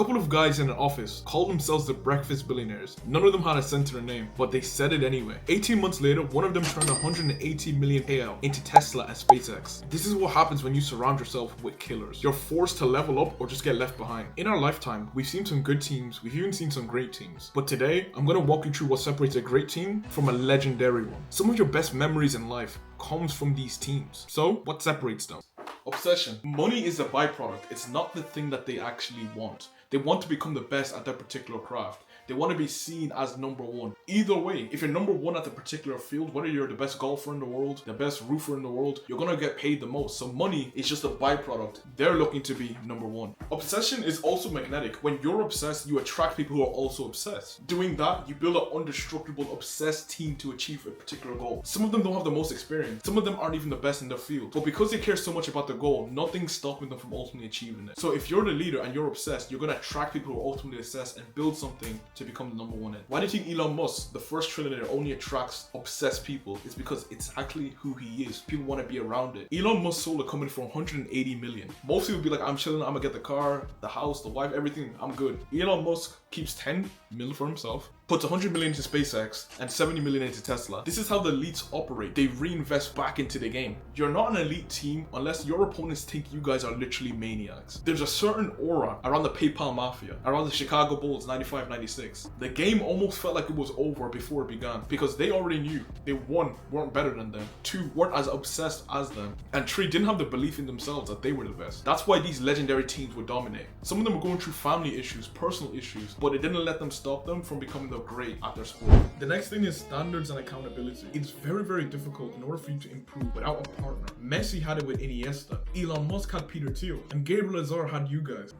couple of guys in an office called themselves the breakfast billionaires. None of them had a cent to their name, but they said it anyway. 18 months later, one of them turned 180 million payout into Tesla and SpaceX. This is what happens when you surround yourself with killers. You're forced to level up or just get left behind. In our lifetime, we've seen some good teams, we've even seen some great teams. But today, I'm going to walk you through what separates a great team from a legendary one. Some of your best memories in life comes from these teams. So, what separates them? Obsession. Money is a byproduct. It's not the thing that they actually want. They want to become the best at their particular craft. They want to be seen as number one. Either way, if you're number one at the particular field, whether you're the best golfer in the world, the best roofer in the world, you're going to get paid the most. So money is just a byproduct. They're looking to be number one. Obsession is also magnetic. When you're obsessed, you attract people who are also obsessed. Doing that, you build an indestructible, obsessed team to achieve a particular goal. Some of them don't have the most experience. Some of them aren't even the best in their field. But because they care so much about their goal, nothing's stopping them from ultimately achieving it. So if you're the leader and you're obsessed, you're going to attract people who are ultimately obsessed and build something to become the number one in. Why do you think Elon Musk, the first trillionaire, only attracts obsessed people? It's because it's actually who he is. People want to be around it. Elon Musk sold a company for 180 million. Most people would be like, I'm chilling, I'm gonna get the car, the house, the wife, everything, I'm good. Elon Musk keeps 10 million for himself, puts 100 million into SpaceX and 70 million into Tesla. This is how the elites operate. They reinvest back into the game. You're not an elite team unless your opponents think you guys are literally maniacs. There's a certain aura around the PayPal Mafia, around the Chicago Bulls 95-96. The game almost felt like it was over before it began because they already knew they, one, weren't better than them, two, weren't as obsessed as them, and three, didn't have the belief in themselves that they were the best. That's why these legendary teams would dominate. Some of them were going through family issues, personal issues, but it didn't let them stop them from becoming the great at their sport. The next thing is standards and accountability. It's very, very difficult in order for you to improve without a partner. Messi had it with Iniesta, Elon Musk had Peter Thiel, and Gabriel Azar had you guys.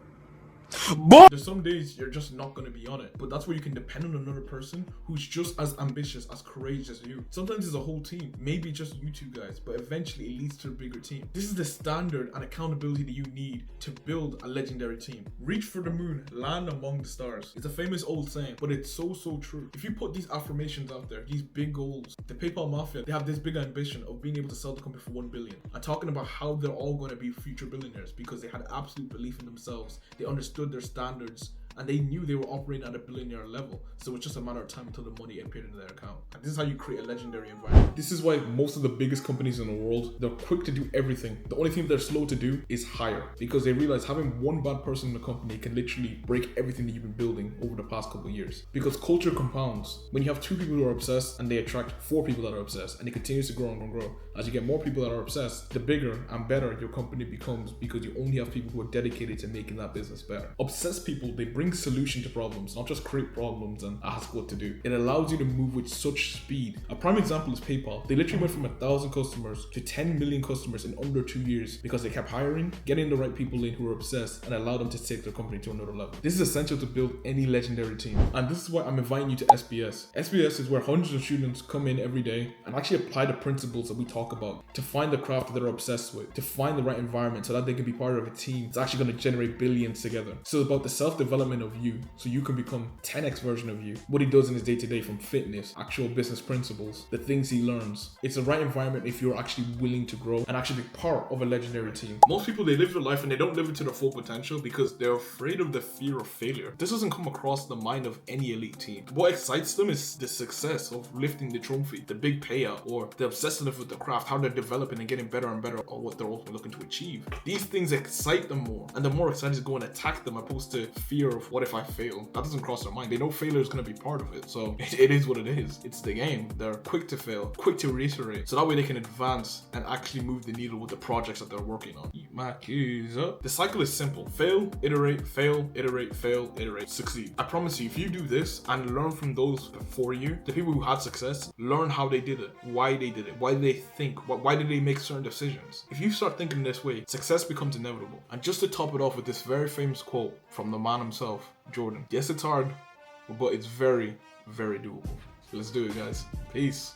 There's some days you're just not going to be on it, but that's where you can depend on another person who's just as ambitious, as courageous as you. Sometimes it's a whole team, maybe just you two guys, but eventually it leads to a bigger team. This is the standard and accountability that you need to build a legendary team. Reach for the moon, land among the stars. It's a famous old saying, but it's so true. If you put these affirmations out there, these big goals, the PayPal Mafia, they have this big ambition of being able to sell the company for 1 billion. I'm talking about how they're all going to be future billionaires because they had absolute belief in themselves. They understood their standards and they knew they were operating at a billionaire level. So it's just a matter of time until the money appeared in their account. And this is how you create a legendary environment. This is why most of the biggest companies in the world, they're quick to do everything. The only thing they're slow to do is hire, because they realize having one bad person in the company can literally break everything that you've been building over the past couple of years. Because culture compounds. When you have 2 people who are obsessed and they attract 4 people that are obsessed, and it continues to grow and grow. As you get more people that are obsessed, the bigger and better your company becomes, because you only have people who are dedicated to making that business better. Obsessed people, they bring solution to problems, not just create problems and ask what to do. It allows you to move with such speed. A prime example is PayPal. They literally went from 1,000 customers to 10 million customers in under 2 years because they kept hiring, getting the right people in who were obsessed, and allowed them to take their company to another level. This is essential to build any legendary team. And this is why I'm inviting you to SBS. SBS is where hundreds of students come in every day and actually apply the principles that we talk about to find the craft that they're obsessed with, to find the right environment so that they can be part of a team that's actually going to generate billions together. So it's about the self-development of you, so you can become 10x version of you. What he does in his day-to-day, from fitness, actual business principles, the things he learns. It's the right environment if you're actually willing to grow and actually be part of a legendary team. Most people, they live their life and they don't live it to their full potential because they're afraid of the fear of failure. This doesn't come across the mind of any elite team. What excites them is the success of lifting the trophy, the big payout, or the obsessiveness with the craft, how they're developing and getting better and better on what they're ultimately looking to achieve. These things excite them more, and the more excited to go and attack them opposed to fear of what if I fail. That doesn't cross their mind. They know failure is going to be part of it, so it is what it is. It's the game. They're quick to fail, quick to reiterate, so that way they can advance and actually move the needle with the projects that they're working on. Eat my keys up. The cycle is simple: fail, iterate, fail, iterate, fail, iterate, succeed. I promise you, if you do this and learn from those before you, the people who had success, learn how they did it, why they did it, why did they think, why did they make certain decisions. If you start thinking this way, success becomes inevitable. And just to top it off with this very famous quote from the man himself, Jordan: yes, it's hard, but it's very, very doable. So let's do it, guys. Peace.